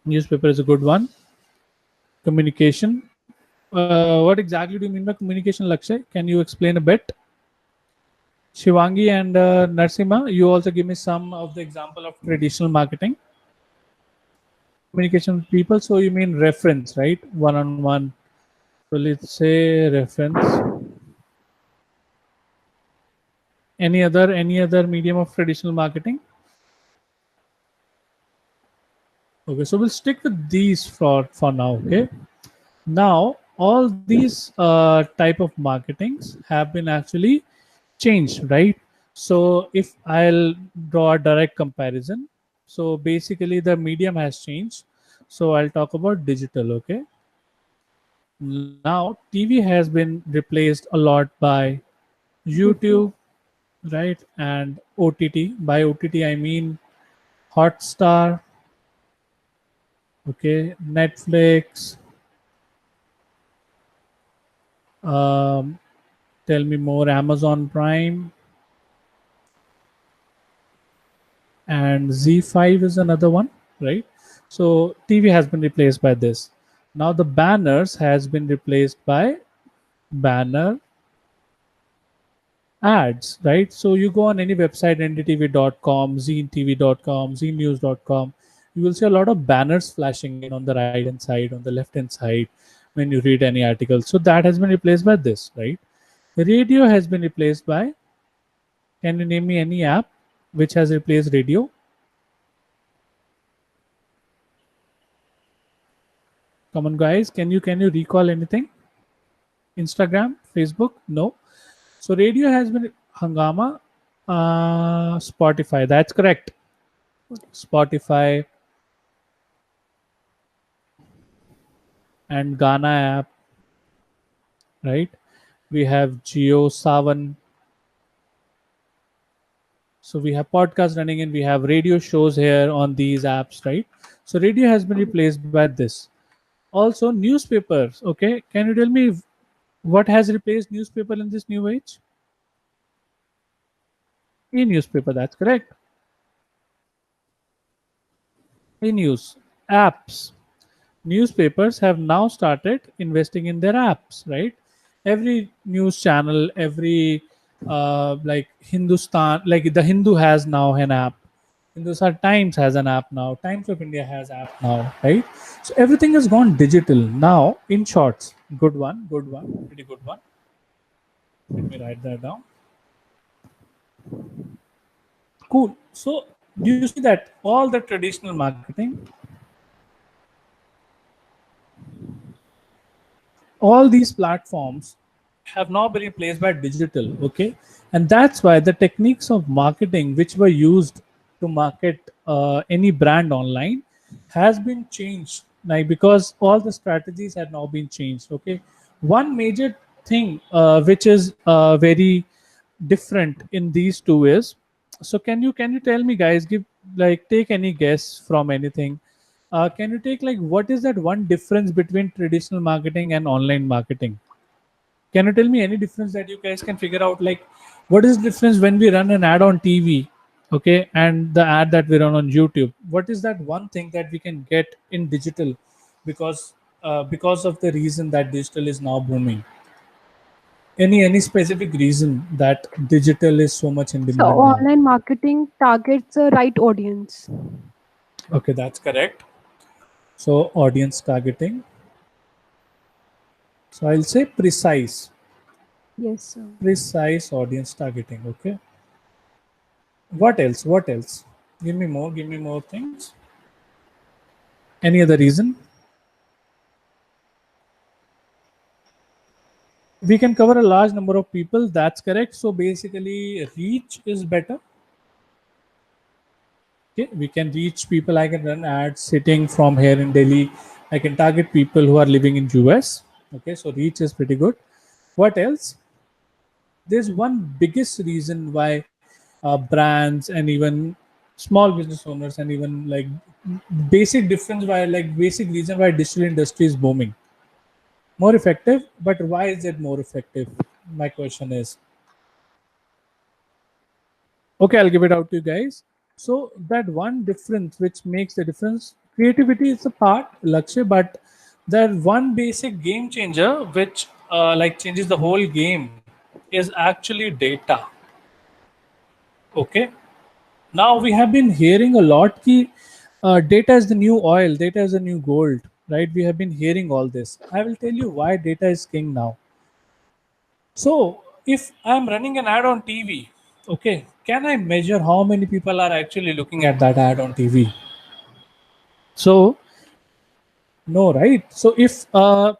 Newspaper is a good one. Communication. What exactly do you mean by communication, Lakshay? Can you explain a bit? Shivangi and Narsima, you also give me some of the example of traditional marketing. Communication with people. So you mean reference, right? One-on-one. So let's say reference. Any other medium of traditional marketing? Okay, so we'll stick with these for now. Okay. Now all these type of marketings have been actually changed, right? So if I'll draw a direct comparison, so basically the medium has changed. So I'll talk about digital. Okay. Now TV has been replaced a lot by YouTube. YouTube, right? And OTT. By OTT I mean Hotstar, okay, Netflix, um, tell me more, Amazon Prime, and Z5 is another one, right? So TV has been replaced by this. Now the banners has been replaced by banner ads, right? So you go on any website, ndtv.com, ztv.com, znews.com, you will see a lot of banners flashing in on the right hand side, on the left hand side when you read any article. So that has been replaced by this, right? Radio has been replaced by, can you name me any app which has replaced radio? Come on, guys. Can you recall anything? Instagram, Facebook? No. So radio has been Hangama, Spotify. That's correct. Spotify and Ghana app, right? We have Geo Savan. So we have podcasts running and we have radio shows here on these apps, right? So radio has been replaced by this. Also newspapers. Okay, can you tell me what has replaced newspaper in this new age? E-newspaper. That's correct. E-news apps. Newspapers have now started investing in their apps, right? Every news channel, every like Hindustan, like the Hindu has now an app. Hindustan Times has an app now. Times of India has app now, right? So everything has gone digital now. In shorts, good one, pretty good one. Let me write that down. Cool. So do you see that all the traditional marketing, all these platforms have now been replaced by digital, okay? And that's why the techniques of marketing which were used to market any brand online has been changed, like because all the strategies have now been changed, okay? One major thing which is very different in these two is, so can you tell me, guys, give, like, take any guess from anything. Can you take, like, what is that one difference between traditional marketing and online marketing? Can you tell me any difference that you guys can figure out? Like, what is the difference when we run an ad on TV, okay, and the ad that we run on YouTube? What is that one thing that we can get in digital, because of the reason that digital is now booming? Any specific reason that digital is so much in So demand now? online marketing targets the right audience. Okay, that's correct. So audience targeting. So I'll say Yes, sir. precise audience targeting. Okay. What else? What else? Give me more. Give me more things. Any other reason? We can cover a large number of people. That's correct. So basically, reach is better. Okay, we can reach people. I can run ads sitting from here in Delhi. I can target people who are living in US. Okay, so reach is pretty good. What else? There's one biggest reason why brands and even small business owners and even like basic difference why, like, basic reason why digital industry is booming. More effective, but why is it more effective? My question is, okay, I'll give it out to you guys. So that one difference which makes the difference, creativity is a part, Lakshay, but that one basic game changer which like changes the whole game is actually data. Okay. Now we have been hearing a lot ki data is the new oil, data is the new gold, right? We have been hearing all this. I will tell you why data is king now. So if I'm running an ad on TV, okay, can I measure how many people are actually looking at that ad on TV? So no, right? So if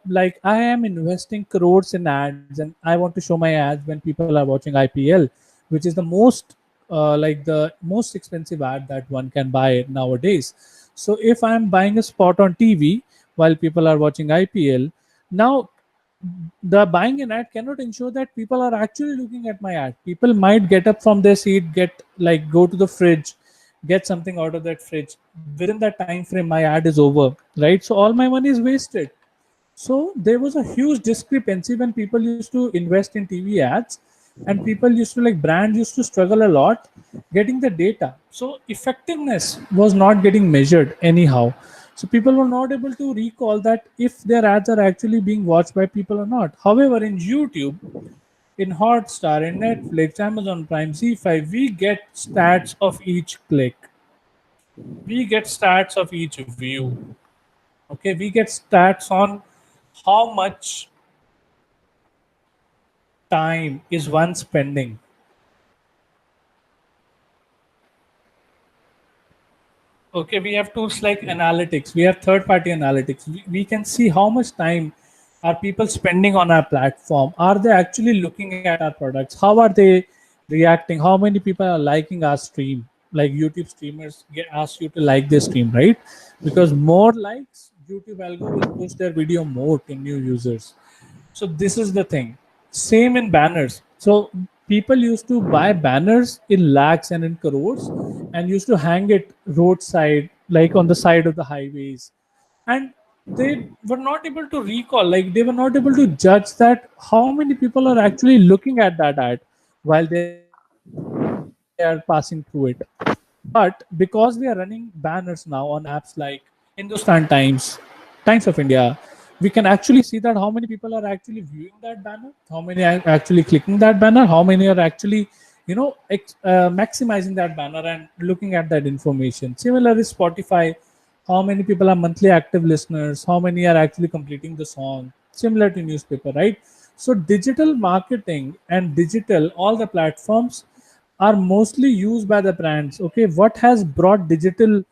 like I am investing crores in ads and I want to show my ads when people are watching IPL, which is the most like the most expensive ad that one can buy nowadays. So if I'm buying a spot on TV while people are watching IPL, now the buying an ad cannot ensure that people are actually looking at my ad. People might get up from their seat, get like go to the fridge, get something out of that fridge. Within that time frame, my ad is over, right? So all my money is wasted. So there was a huge discrepancy when people used to invest in TV ads, and people used to like brands used to struggle a lot getting the data. So effectiveness was not getting measured anyhow. So people were not able to recall that if their ads are actually being watched by people or not. However, in YouTube, in Hotstar, in Netflix, Amazon Prime, Z5, we get stats of each click. We get stats of each view. Okay, we get stats on how much time is one spending. Okay, we have tools like analytics. We have third party analytics. We can see how much time are people spending on our platform. Are they actually looking at our products? How are they reacting? How many people are liking our stream? Like YouTube streamers get asked you to like their stream, right? Because more likes, YouTube algo will push their video more to new users. So this is the thing. Same in banners. So people used to buy banners in lakhs and in crores and used to hang it roadside, like on the side of the highways. And they were not able to recall, like they were not able to judge that how many people are actually looking at that ad while they are passing through it. But because we are running banners now on apps like Hindustan Times, Times of India, we can actually see that how many people are actually viewing that banner, how many are actually clicking that banner, how many are actually, maximizing that banner and looking at that information. Similarly, Spotify, how many people are monthly active listeners, how many are actually completing the song. Similar to newspaper, right? So digital marketing and digital, all the platforms are mostly used by the brands. Okay, what has brought digital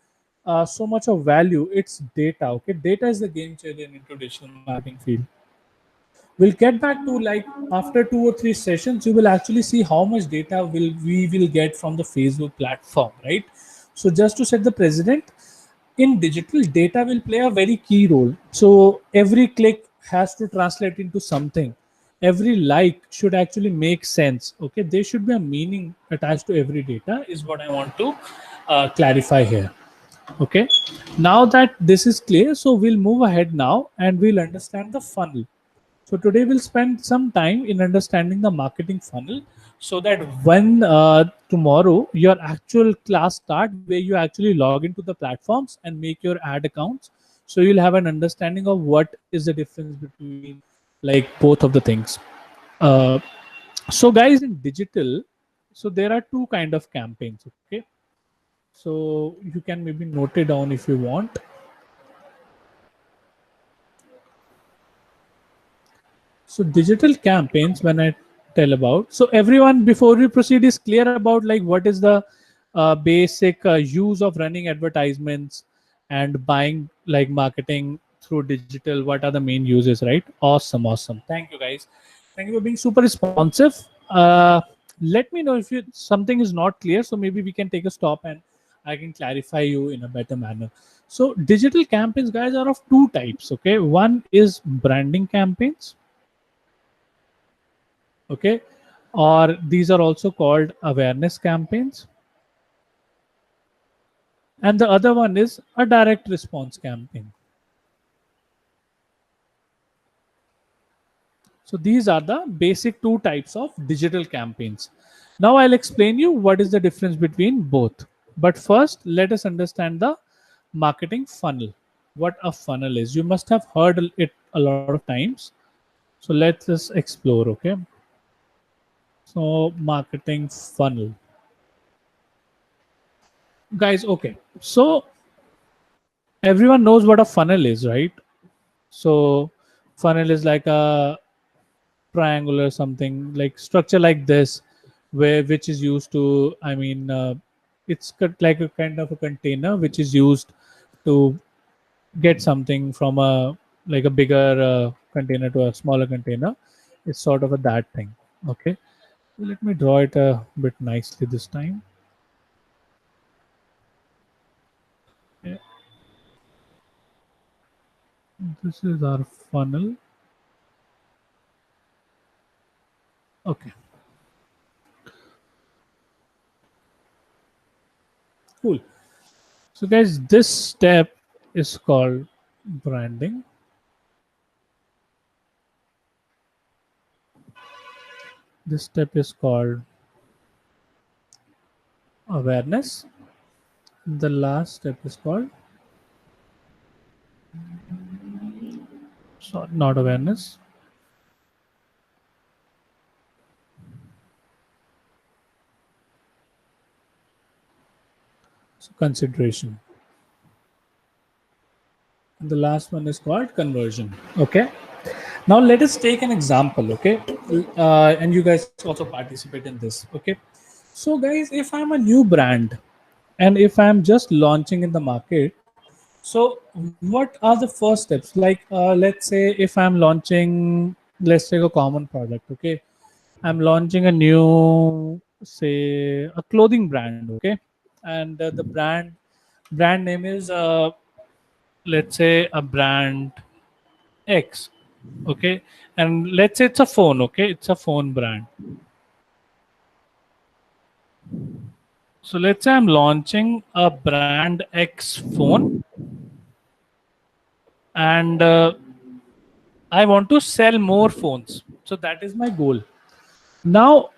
so much of value? It's data. Okay, data is the game changer in traditional marketing field. We'll get back to like after 2 or 3 sessions, you will actually see how much data we will get from the Facebook platform, right? So just to set the precedent, in digital, data will play a very key role. So every click has to translate into something. Every like should actually make sense. Okay, there should be a meaning attached to every data, is what I want to clarify here. Okay, now that this is clear, so we'll move ahead now and we'll understand the funnel. So today we'll spend some time in understanding the marketing funnel, so that when tomorrow your actual class start, where you actually log into the platforms and make your ad accounts, so you'll have an understanding of what is the difference between like both of the things. Uh, so guys, in digital, so there are two kind of campaigns. Okay, so you can maybe note it down if you want. So digital campaigns, when I tell about, so everyone before we proceed is clear about like what is the basic use of running advertisements and buying like marketing through digital. What are the main uses, right? Awesome, awesome. Thank you guys. Thank you for being super responsive. Let me know if you something is not clear, so maybe we can take a stop and I can clarify you in a better manner. So digital campaigns, guys, are of two types. Okay, one is branding campaigns. Okay, or these are also called awareness campaigns, and the other one is a direct response campaign. So these are the basic two types of digital campaigns. Now I'll explain you what is the difference between both. But first, let us understand the marketing funnel. What a funnel is, you must have heard it a lot of times. So let's just explore. Okay, so marketing funnel, guys. Okay, so everyone knows what a funnel is, right? So funnel is like a triangular something like structure like this, where which is used to, I mean, it's like a kind of a container which is used to get something from a like a bigger container to a smaller container. It's sort of a that thing. Okay, let me draw it a bit nicely this time. Yeah, this is our funnel. Okay, cool. So guys, this step is called branding. This step is called awareness. The last step is called, sorry, not awareness. So consideration. And the last one is called conversion. Okay. Now let us take an example. Okay, and you guys also participate in this. Okay. So guys, if I'm a new brand and if I'm just launching in the market, so what are the first steps? Like, let's say if I'm launching, let's take a common product. Okay, I'm launching a new, say, a clothing brand. Okay, and the brand name is, let's say, a brand X. Okay, and let's say it's a phone. Okay, it's a phone brand. So let's say I'm launching a brand X phone, and I want to sell more phones. So that is my goal. Now,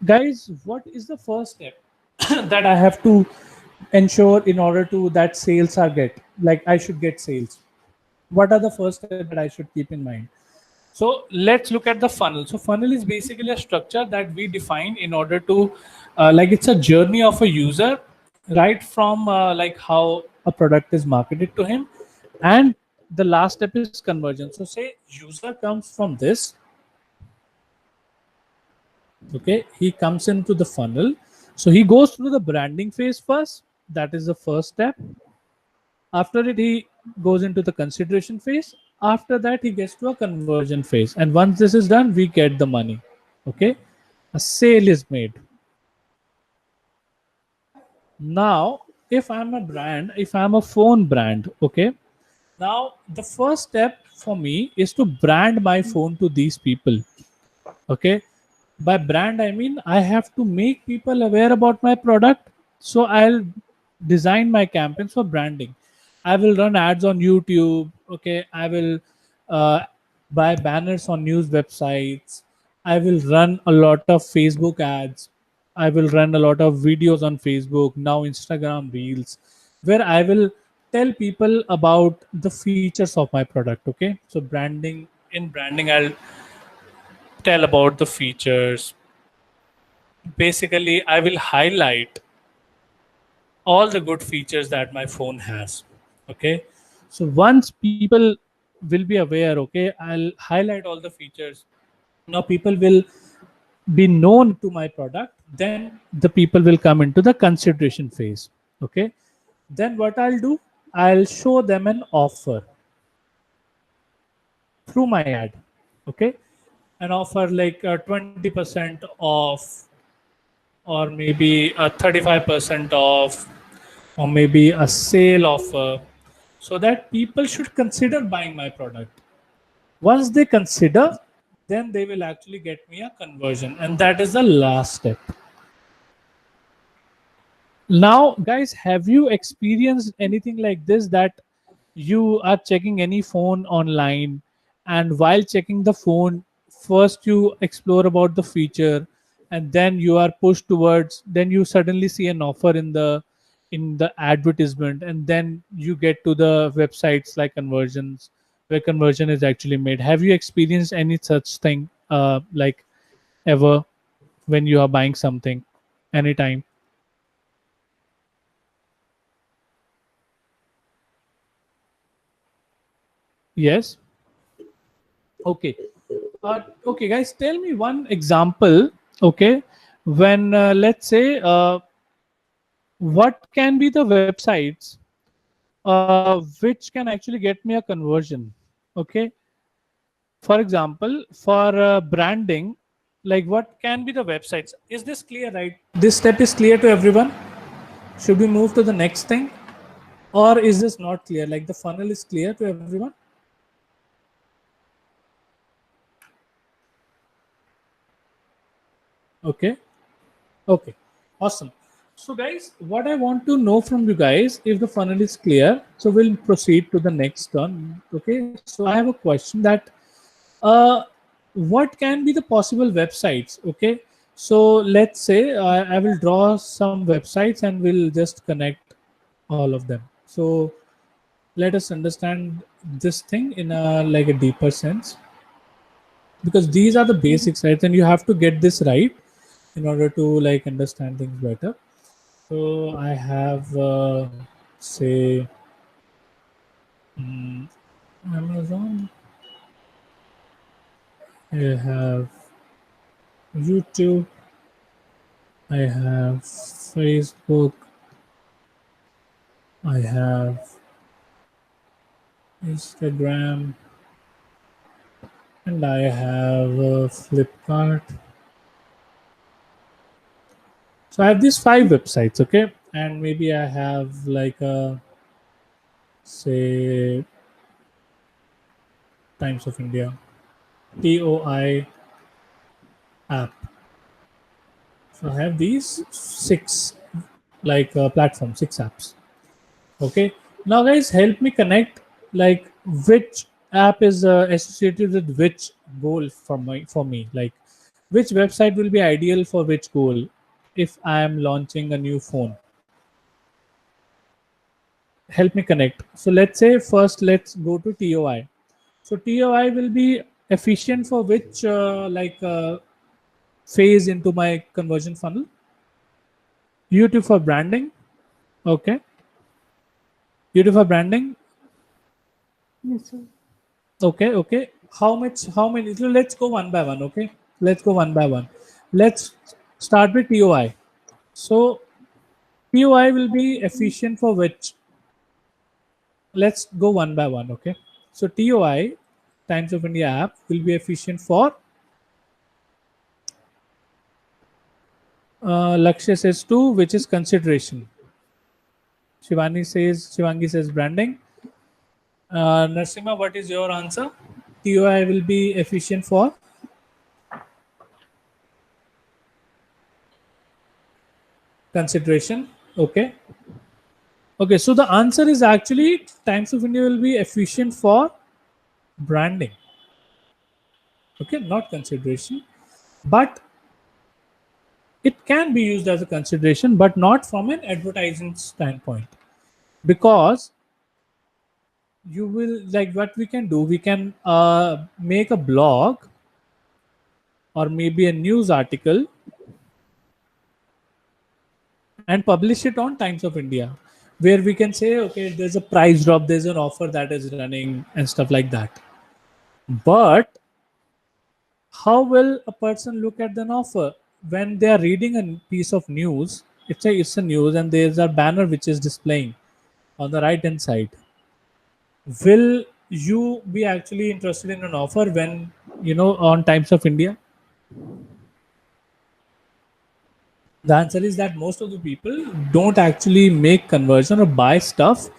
guys, what is the first step that I have to ensure in order to that sales are get, like I should get sales? What are the first steps that I should keep in mind? So let's look at the funnel. So funnel is basically a structure that we define in order to, like it's a journey of a user, right from like how a product is marketed to him, and the last step is conversion. So say user comes from this, okay, he comes into the funnel. So he goes through the branding phase first. That is the first step. After it, he goes into the consideration phase. After that, he gets to a conversion phase. And once this is done, we get the money. Okay. A sale is made. Now, if I'm a brand, if I'm a phone brand, okay. Now, the first step for me is to brand my phone to these people. Okay. By brand, I mean I have to make people aware about my product. So I'll design my campaigns for branding. I will run ads on YouTube. Okay, I will uh, buy banners on news websites. I will run a lot of Facebook ads. I will run a lot of videos on Facebook, now Instagram Reels, where I will tell people about the features of my product. Okay, so branding, in branding, I'll tell about the features. Basically, I will highlight all the good features that my phone has. Okay, so once people will be aware, okay, I'll highlight all the features. Now people will be known to my product. Then the people will come into the consideration phase. Okay, then what I'll do, I'll show them an offer through my ad. Okay, an offer like 20% off, or maybe a 35% off, or maybe a sale offer, so that people should consider buying my product. Once they consider, then they will actually get me a conversion, and that is the last step. Now, guys, have you experienced anything like this, that you are checking any phone online, and while checking the phone, first you explore about the feature, and then you are pushed towards, then you suddenly see an offer in the advertisement, and then you get to the websites like conversions, where conversion is actually made. Have you experienced any such thing, like ever, when you are buying something anytime? Yes. Okay. Okay, guys, tell me one example. Okay, when let's say, what can be the websites which can actually get me a conversion? Okay, for example, for branding, like what can be the websites? Is this clear? Right? This step is clear to everyone. Should we move to the next thing, or is this not clear? Like the funnel is clear to everyone? Okay. Okay, awesome. So, guys, what I want to know from you guys, if the funnel is clear, so we'll proceed to the next one. Okay, so I have a question that, uh, what can be the possible websites? Okay, so let's say I will draw some websites and we'll just connect all of them. So, let us understand this thing in a like a deeper sense, because these are the basics, right? And you have to get this right in order to like understand things better. So I have, say, mm, Amazon. I have YouTube. I have Facebook. I have Instagram, and I have Flipkart. So I have these five websites, okay, and maybe I have like a, say, Times of India, TOI app. So I have these six like platforms, six apps. Okay, now guys, help me connect like which app is associated with which goal for me. Like which website will be ideal for which goal if I am launching a new phone. Help me connect. So let's say first let's go to TOI. So TOI will be efficient for which phase into my conversion funnel. YouTube for branding. Okay, YouTube for branding. Yes, sir. Okay, okay. How much? How many? So let's go one by one. Okay, let's go one by one. Let's start with TOI. So TOI will be efficient for which? Let's go one by one. Okay. So TOI, Times of India app, will be efficient for. Lakshya says two, which is consideration. Shivangi says branding. Narsima, what is your answer? TOI will be efficient for consideration. Okay. Okay, so the answer is actually Times of India will be efficient for branding. Okay, not consideration, but it can be used as a consideration, but not from an advertising standpoint, because you will like what we can do. We can make a blog or maybe a news article and publish it on Times of India, where we can say, okay, there's a price drop, there's an offer that is running, and stuff like that. But how will a person look at an offer when they are reading a piece of news? It's a news, and there's a banner which is displaying on the right hand side. Will you be actually interested in an offer when on Times of India? The answer is that most of the people don't actually make conversion or buy stuff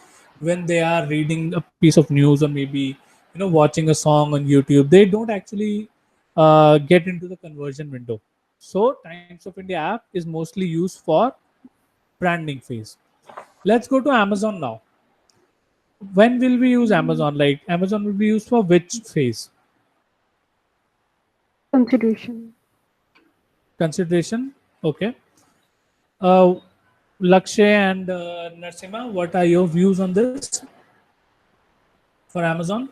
when they are reading a piece of news, or maybe watching a song on YouTube. They don't actually get into the conversion window. So Times of India app is mostly used for branding phase. Let's go to Amazon now. When will we use Amazon? Like Amazon will be used for which phase? Consideration. Consideration. Okay. Uh, Lakshay and Narsima, what are your views on this for Amazon?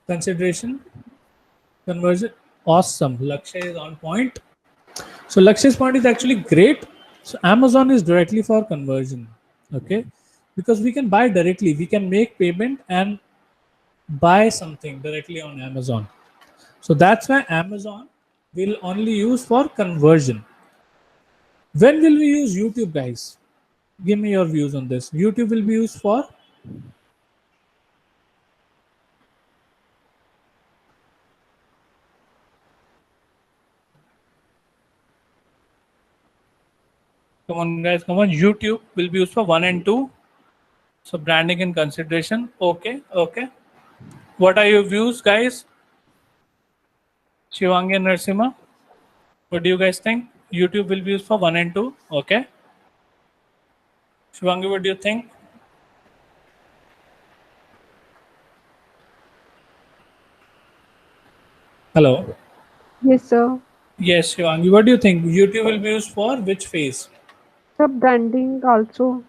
Consideration, conversion, awesome. Lakshay is on point. So Lakshay's point is actually great. So Amazon is directly for conversion, okay? Because we can buy directly, we can make payment and buy something directly on Amazon. So that's why Amazon will only use for conversion. When will we use YouTube, guys? Give me your views on this. YouTube will be used for, come on, guys, come on. YouTube will be used for one and two. So branding and consideration. Okay, okay. What are your views, guys? Shivangi and Narsima. What do you guys think? YouTube will be used for one and two. Okay. Shivangi, what do you think? Hello. Yes, sir. Yes, Shivangi, what do you think? YouTube will be used for which phase? Sir, branding also.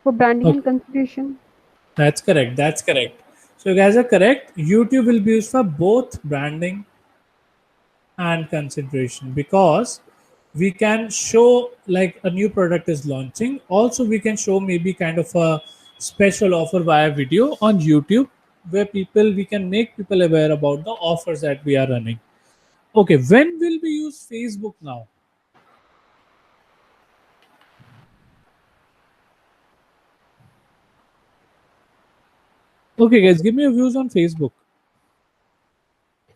For branding and Okay. consideration. That's correct. That's correct. So you guys are correct. YouTube will be used for both branding and consideration because we can show like a new product is launching. Also, we can show maybe kind of a special offer via video on YouTube where people we can make people aware about the offers that we are running. Okay, when will we use Facebook now? Okay, guys, give me your views on Facebook.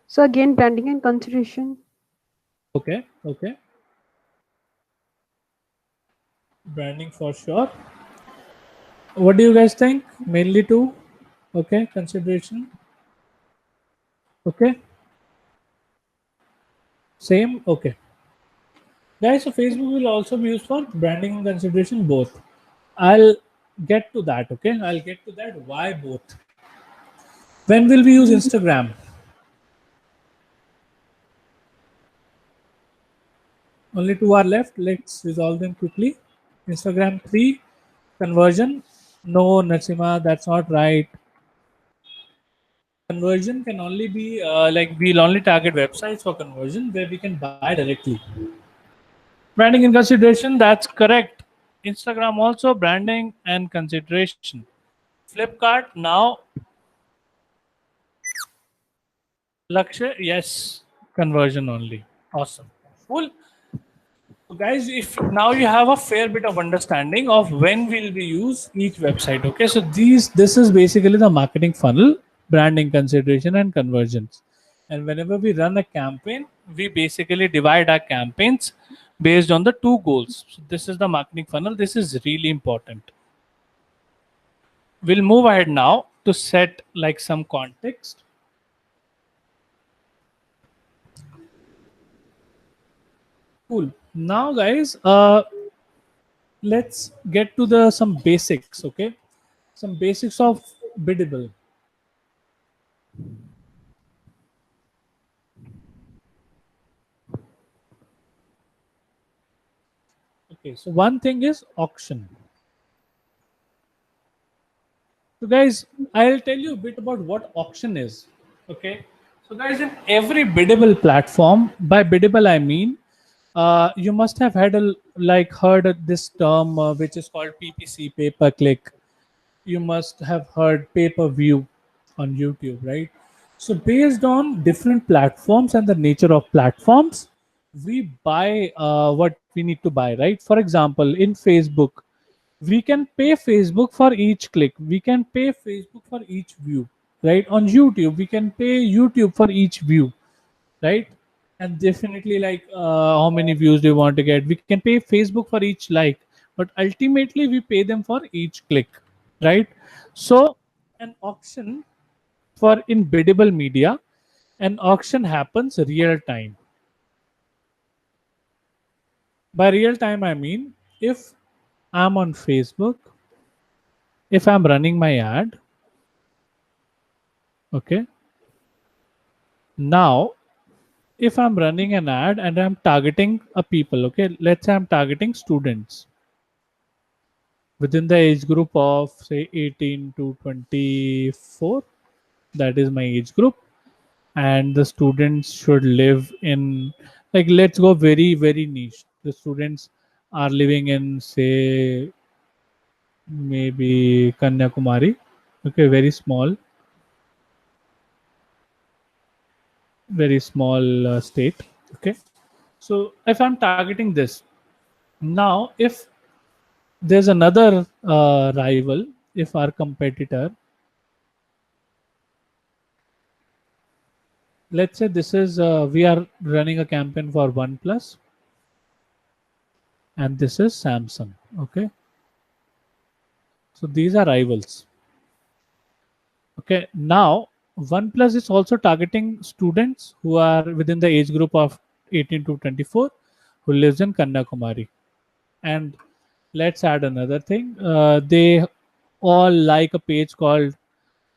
So again, branding and consideration. Okay, okay, branding for sure. What do you guys think? Mainly two. Okay, consideration. Okay, same. Okay, guys. So Facebook will also be used for branding and consideration both. I'll get to that. Okay, I'll get to that. Why both? When will we use Instagram? Only two are left. Let's resolve them quickly. Instagram three conversion. No, Narsima, that's not right. Conversion can only be like we'll only target websites for conversion where we can buy directly. Branding and consideration, that's correct. Instagram also branding and consideration. Flipkart now, Lakshay, yes, conversion only. Awesome. Cool. So guys, if now you have a fair bit of understanding of when will we use each website. Okay, so this is basically the marketing funnel, branding, consideration, and conversions. And whenever we run a campaign, we basically divide our campaigns based on the two goals. So this is the marketing funnel. This is really important. We'll move ahead now to set like some context. Cool. Now, guys, let's get to the some basics. Okay, some basics of biddable. Okay, so one thing is auction. So, guys, I'll tell you a bit about what auction is. Okay, so guys, in every biddable platform, by biddable I mean you must have had a like heard of this term which is called PPC, pay per click. You must have heard pay per view on YouTube, right? So based on different platforms and the nature of platforms, we buy what we need to buy, right? For example, in Facebook, we can pay Facebook for each click. We can pay Facebook for each view, right? On YouTube, we can pay YouTube for each view, right? And definitely like how many views do you want to get, we can pay Facebook for each like, but ultimately we pay them for each click, right? So an auction for in biddable media, an auction happens real time. By real time I mean if I'm on Facebook, if I'm running my ad, okay, now if I'm running an ad and I'm targeting a people, okay, let's say I'm targeting students within the age group of say 18 to 24, that is my age group, and the students should live in, like, let's go very very niche. The students are living in say maybe Kanyakumari, okay, very small state, okay. So if I'm targeting this, now if there's another rival, if our competitor, let's say this is we are running a campaign for OnePlus and this is Samsung, okay. So these are rivals, okay. Now OnePlus is also targeting students who are within the age group of 18 to 24 who lives in Kanyakumari. And let's add another thing, they all like a page called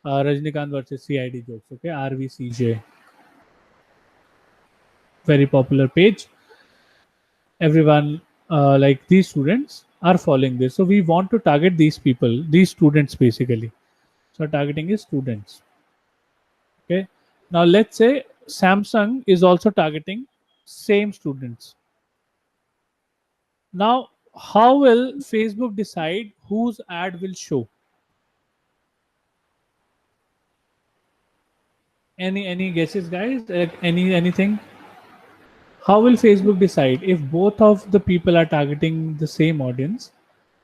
Rajnikant versus CID jokes, okay, RVCJ, very popular page. Everyone, like these students are following this, so we want to target these people, these students basically. So targeting is students, okay. Now let's say Samsung is also targeting same students. Now how will Facebook decide whose ad will show? Any guesses, guys? Anything? How will Facebook decide if both of the people are targeting the same audience?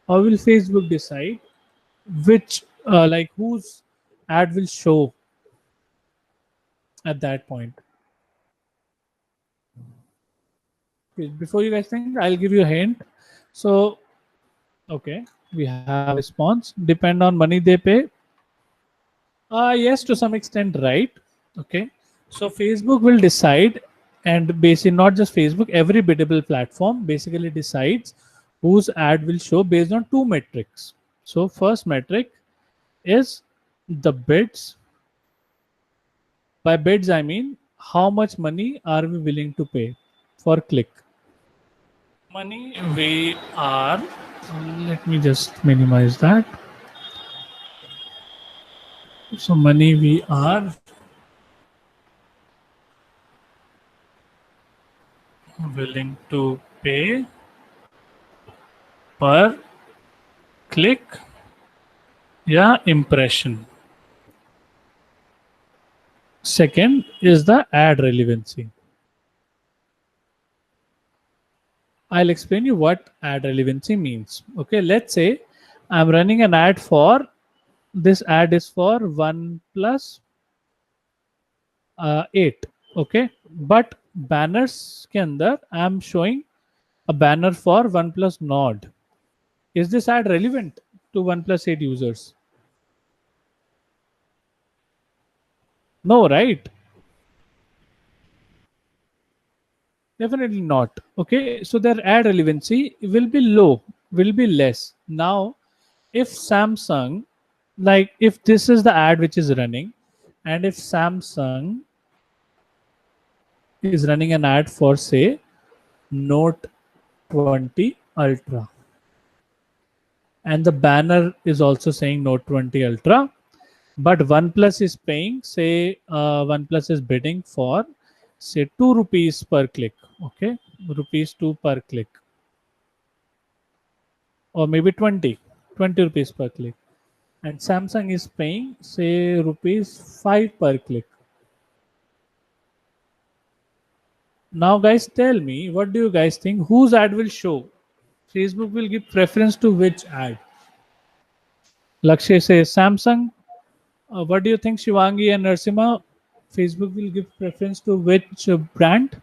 How will Facebook decide which, like, whose ad will show at that point? Okay, before you guys think, I'll give you a hint. So, okay, we have a response. Depend on money they pay. Yes, to some extent, right? Okay. So Facebook will decide, and basically not just Facebook, every biddable platform basically decides whose ad will show based on two metrics. So first metric is the bids. By bids, I mean how much money are we willing to pay for click. Money we are, let me just minimize that. So money we are willing to pay per click, yeah, impression. Second is the ad relevancy. I'll explain you what ad relevancy means. Okay, let's say I'm running an ad for, this ad is for OnePlus 8. Okay, but banners के अंदर I'm showing a banner for OnePlus Nord. Is this ad relevant to OnePlus 8 users? No, right? Definitely not. Okay, so their ad relevancy will be low, will be less. Now, if Samsung, like if this is the ad which is running, and if Samsung is running an ad for say Note 20 Ultra, and the banner is also saying Note 20 Ultra, but OnePlus is paying, say OnePlus is bidding for say 2 rupees per click, okay, rupees 2 per click, or maybe 20 rupees per click, and Samsung is paying say rupees 5 per click. Now guys, tell me, what do you guys think, whose ad will show? Facebook will give preference to which ad? Lakshay says Samsung. What do you think, Shivangi and Narsima? Facebook will give preference to which brand?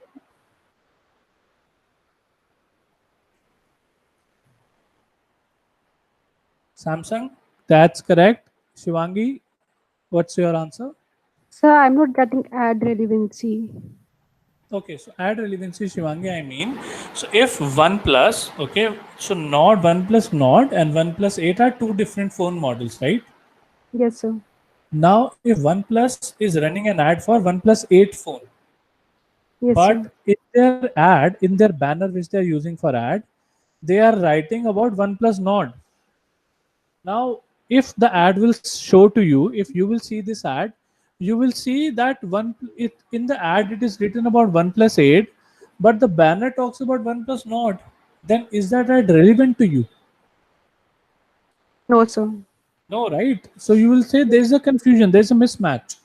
Samsung. That's correct. Shivangi, what's your answer? Sir, I'm not getting ad relevancy. Okay, so ad relevancy, Shivangi, I mean, so if OnePlus, okay, so Nord, OnePlus Nord and OnePlus 8 are two different phone models, right? Yes, sir. Now, if OnePlus is running an ad for OnePlus 8 phone, Yes, But sir. in their ad, in their banner which they are using for ad, they are writing about OnePlus Nord. Now, if the ad will show to you, if you will see this ad, you will see that in the ad it is written about OnePlus 8, but the banner talks about OnePlus Nord. Then is that ad relevant to you? No, sir. No, right? So you will say there's a confusion, there's a mismatch.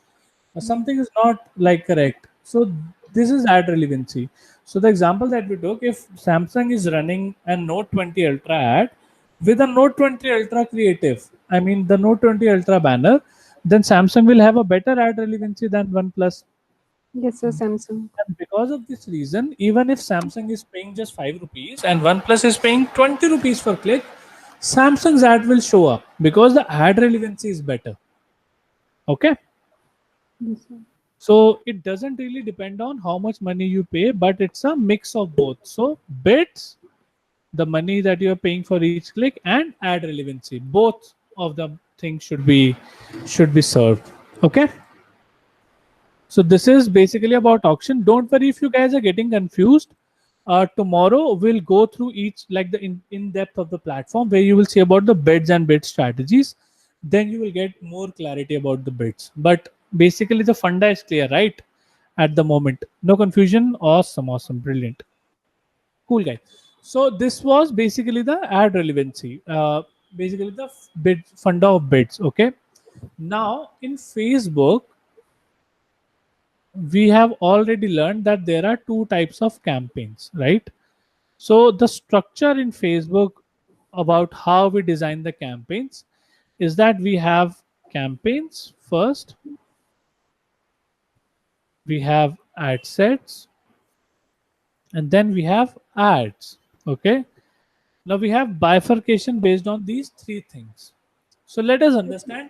Something is not like correct. So this is ad relevancy. So the example that we took, if Samsung is running a Note 20 Ultra ad with a Note 20 Ultra creative, I mean the Note 20 Ultra banner, then Samsung will have a better ad relevancy than OnePlus. Yes, sir. Samsung. And because of this reason, even if Samsung is paying just 5 rupees and OnePlus is paying 20 rupees per click, Samsung's ad will show up because the ad relevancy is better. Okay. Yes, sir. So it doesn't really depend on how much money you pay, but it's a mix of both. So bits, the money that you're paying for each click, and ad relevancy. Both of the things should be served. Okay. So this is basically about auction. Don't worry if you guys are getting confused. Tomorrow we'll go through each like the in depth of the platform where you will see about the bids and bid strategies. Then you will get more clarity about the bids. But basically the funda is clear, right? At the moment, no confusion. Awesome, awesome, brilliant, cool guys. So this was basically the ad relevancy. Basically the bid funda of bids. Okay. Now in Facebook we have already learned that there are two types of campaigns, right? So the structure in Facebook about how we design the campaigns is that we have campaigns first, we have ad sets, and then we have ads. Okay. Now we have bifurcation based on these three things. So let us understand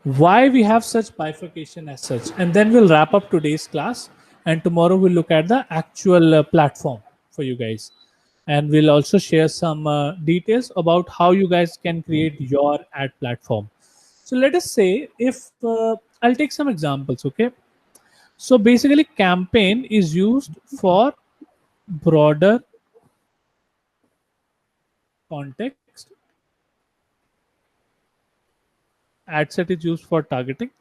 why we have such bifurcation as such, and then we'll wrap up today's class. And tomorrow we'll look at the actual platform for you guys, and we'll also share some details about how you guys can create your ad platform. So let us say if I'll take some examples. Okay. So basically, campaign is used for broader context. Ad set is used for targeting,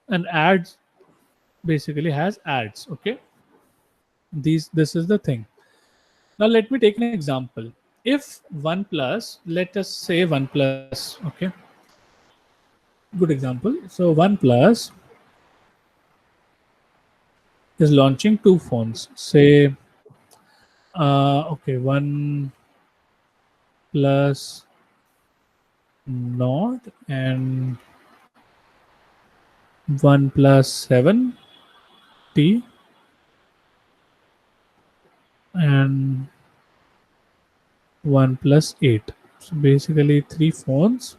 and ads basically has ads. Okay. This is the thing. Now let me take an example. If OnePlus, let us say OnePlus, okay, good example. So OnePlus is launching two phones. Say, okay, One Plus Nord and OnePlus 7T and OnePlus 8. So basically three phones,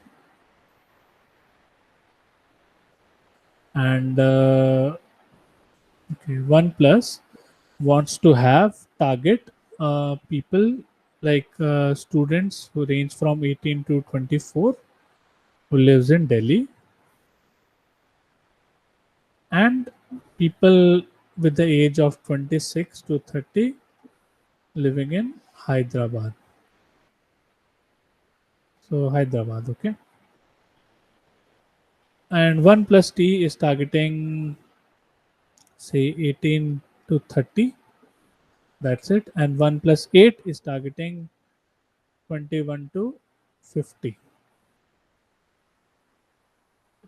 and okay, OnePlus wants to have target people like students who range from 18 to 24 who lives in Delhi, and people with the age of 26 to 30 living in Hyderabad. So Hyderabad, okay. And OnePlus T is targeting say 18 to 30. That's it. And OnePlus 8 is targeting 21 to 50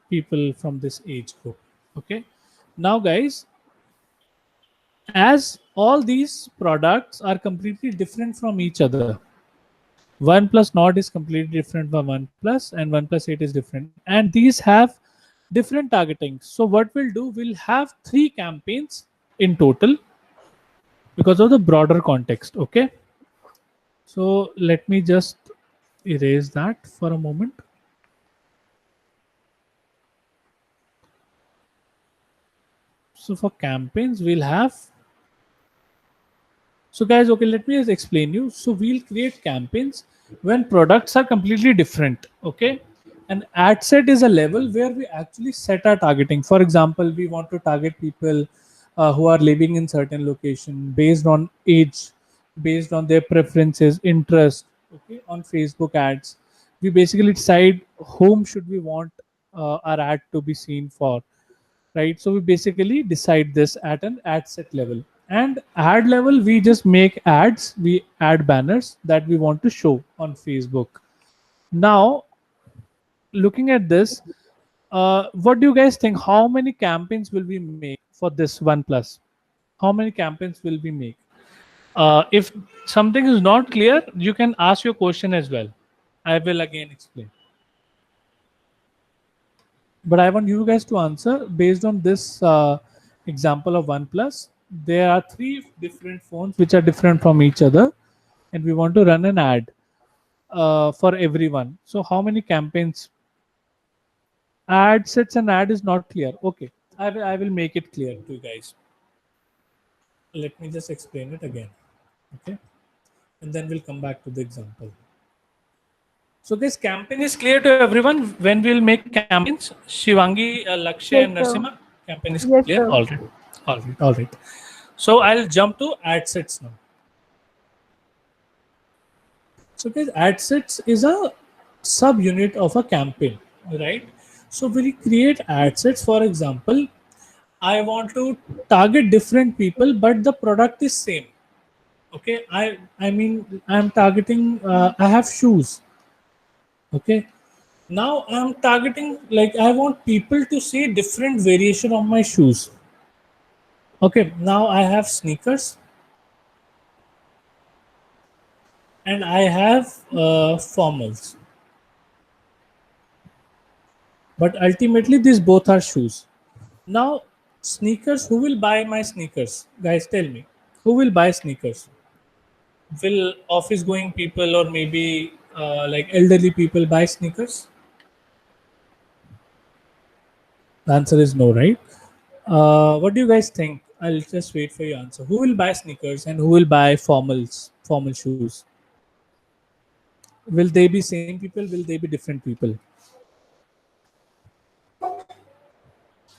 people from this age group. Okay. Now, guys, as all these products are completely different from each other, OnePlus Nord is completely different from OnePlus, and OnePlus 8 is different, and these have different targeting. So what we'll do, we'll have three campaigns in total because of the broader context. Okay. So let me just erase that for a moment. So for campaigns, we'll have. So guys, okay, let me just explain you. So we'll create campaigns when products are completely different. Okay. An ad set is a level where we actually set our targeting. For example, we want to target people who are living in certain location based on age, based on their preferences, interest. Okay, on Facebook ads, we basically decide whom should we want our ad to be seen for, right? So we basically decide this at an ad set level, and ad level we just make ads, we add banners that we want to show on Facebook. Now, looking at this, what do you guys think? How many campaigns will we make for this OnePlus? How many campaigns will we make? If something is not clear, you can ask your question as well. I will again explain. But I want you guys to answer based on this example of OnePlus. There are three different phones which are different from each other, and we want to run an ad for everyone. So, how many campaigns? Ad sets and ad is not clear. Okay, I will make it clear to you guys. Let me just explain it again. Okay, and then we'll come back to the example. So this campaign is clear to everyone when we'll make campaigns. Shivangi, Lakshya, Yes, and sir. Narsima, campaign is Yes, clear. sir. All right, all right, all right. So I'll jump to ad sets now. So guys, ad sets is a subunit of a campaign, right? So we'll create ad sets. For example, I want to target different people, but the product is same. Okay, I mean I'm targeting. I have shoes. Okay, now I'm targeting, like, I want people to see different variation of my shoes. Okay, now I have sneakers and I have formals, but ultimately these both are shoes. Now, sneakers, who will buy my sneakers? Guys, tell me, who will buy sneakers? Will office going people or maybe like elderly people buy sneakers? The answer is no, right? What do you guys think? I'll just wait for your answer. Who will buy sneakers and who will buy formal shoes? Will they be same people? Will they be different people?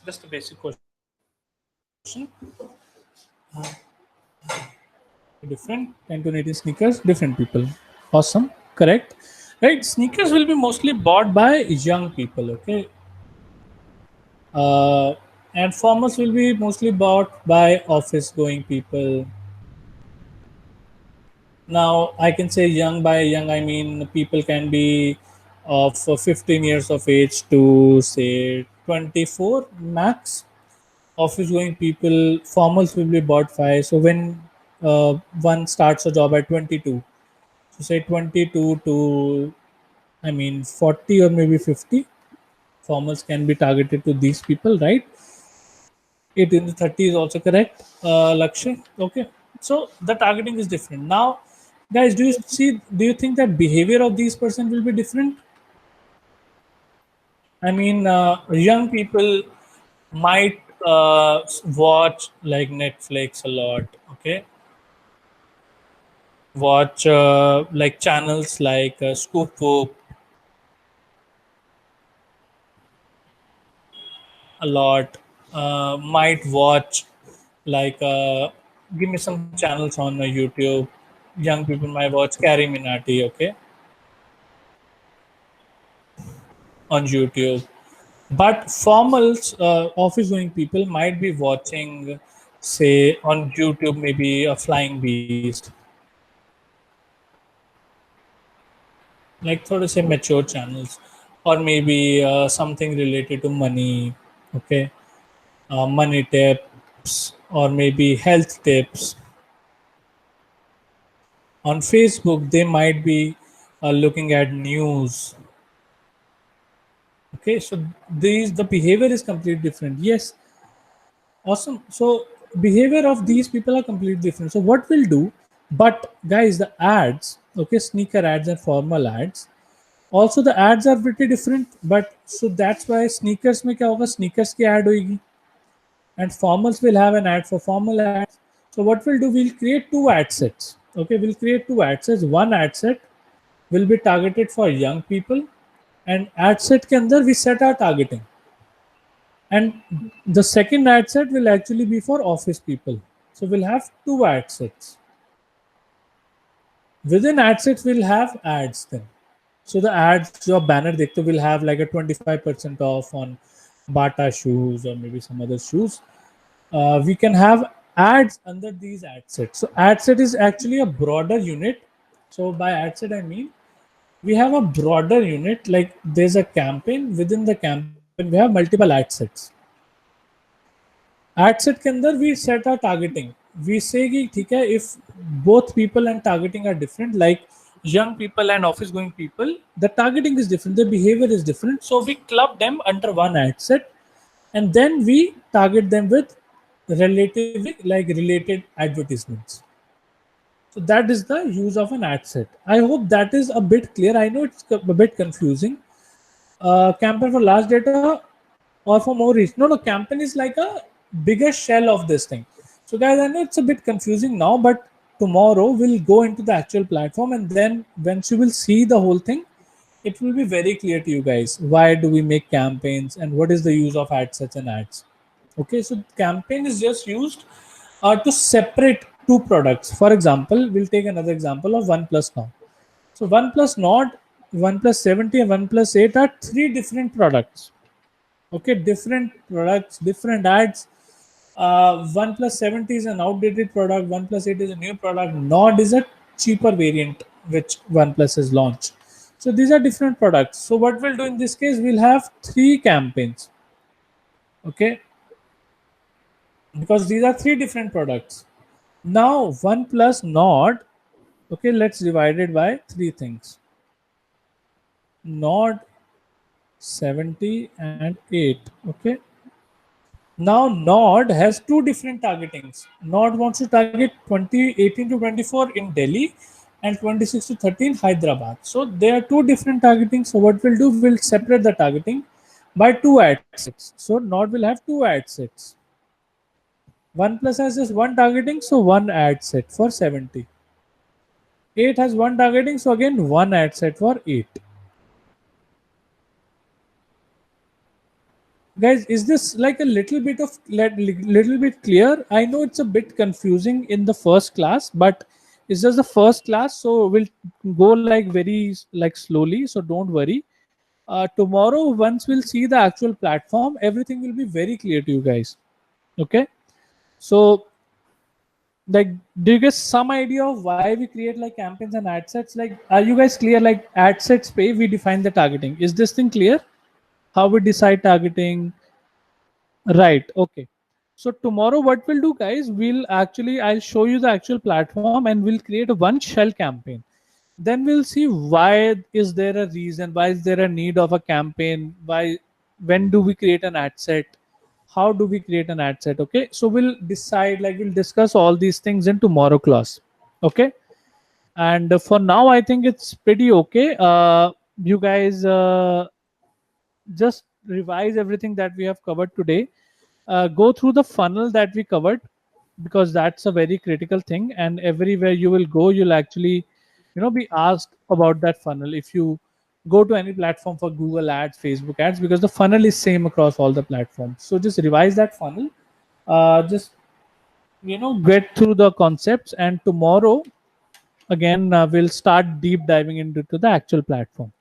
Just a basic question. Different 10 to 18 sneakers, different people. Awesome. Correct. Right. Sneakers will be mostly bought by young people. Okay. Uh, and formals will be mostly bought by office going people. Now, I can say young, by young, I mean people can be of 15 years of age to say 24 max. Office going people, formals will be bought 5. So, when one starts a job at 22, so say 22 to, I mean, 40 or maybe 50, formals can be targeted to these people, right? 18 to 30 is also correct, Lakshya. Okay. So the targeting is different. Now, guys, do you think that behavior of these person will be different? I mean, young people might watch like Netflix a lot, okay? Watch like channels like Scoop Whoop a lot. Might watch like give me some channels on my YouTube. Young people might watch Carrie Minati, okay, on YouTube. But formals, office going people might be watching, say, on YouTube, maybe a Flying Beast, like sort of say mature channels, or maybe something related to money, okay, money tips, or maybe health tips. On Facebook, they might be looking at news. Okay, so these the behavior is completely different. Yes, awesome. So behavior of these people are completely different. So what we'll do, but guys, the ads, okay, sneaker ads and formal ads. Also, the ads are pretty different. But so that's why sneakers में क्या होगा? Sneakers की ad होगी, and formals will have an ad for formal ads. So what we'll do, we'll create two ad sets. Okay, we'll create two ad sets. One ad set will be targeted for young people, and ad set के अंदर we set our targeting. And the second ad set will actually be for office people. So we'll have two ad sets. Within ad sets, we'll have ads then. So the ads, your banner dekte will have like a 25% off on Bata shoes or maybe some other shoes. We can have ads under these ad sets. So ad set is actually a broader unit. So by ad set, I mean we have a broader unit, like there's a campaign. Within the campaign, we have multiple ad sets. Ad set के अंदर we set are targeting we say कि ठीक है if both people and targeting are different, like young people and office going people, the targeting is different, the behavior is different, so we club them under one ad set and then we target them with relatively like related advertisements. So that is the use of an ad set. I hope that is a bit clear. I know it's a bit confusing. Campaign for large data or for more reach. No, campaign is like a bigger shell of this thing. So guys, I know it's a bit confusing now, but tomorrow we'll go into the actual platform and then once you will see the whole thing, it will be very clear to you guys. Why do we make campaigns and what is the use of ad sets and ads? Okay, so campaign is just used to separate two products. For example, we'll take another example of OnePlus now. So OnePlus Nord, OnePlus 70 and OnePlus 8 are three different products. Okay, different products, different ads. OnePlus 70 is an outdated product, OnePlus 8 is a new product, Nord is a cheaper variant which OnePlus has launched. So these are different products. So what we'll do in this case, we'll have three campaigns. Okay, because these are three different products. Now OnePlus Nord, okay, let's divide it by three things. Nord 70 and 8. Okay, now Nord has two different targetings. Nord wants to target 2018 to 24 in Delhi and 26 to 13 Hyderabad. So there are two different targetings. So what we'll do, we'll separate the targeting by two ad sets. So Nord will have two ad sets. OnePlus has just one targeting, so one ad set for 70. 8 has one targeting, so again one ad set for 8. Guys, is this like a little bit of little bit clear? I know it's a bit confusing in the first class, but it's just the first class, so we'll go like very like slowly. So don't worry. Tomorrow, once we'll see the actual platform, everything will be very clear to you guys. Okay. So like, do you get some idea of why we create like campaigns and ad sets? Like, are you guys clear? Like ad sets pay, we define the targeting. Is this thing clear? How we decide targeting? Right. Okay. So tomorrow, what we'll do, guys, I'll show you the actual platform and we'll create a one shell campaign. Then we'll see why is there a reason, why is there a need of a campaign, when do we create an ad set, how do we create an ad set? Okay. So we'll decide, like, we'll discuss all these things in tomorrow class. Okay. And for now, I think it's pretty okay. You guys just revise everything that we have covered today. Go through the funnel that we covered because that's a very critical thing, and everywhere you will go you'll actually be asked about that funnel if you go to any platform for Google ads, Facebook ads, because the funnel is same across all the platforms. So just revise that funnel, just get through the concepts, and tomorrow again we'll start deep diving into the actual platform.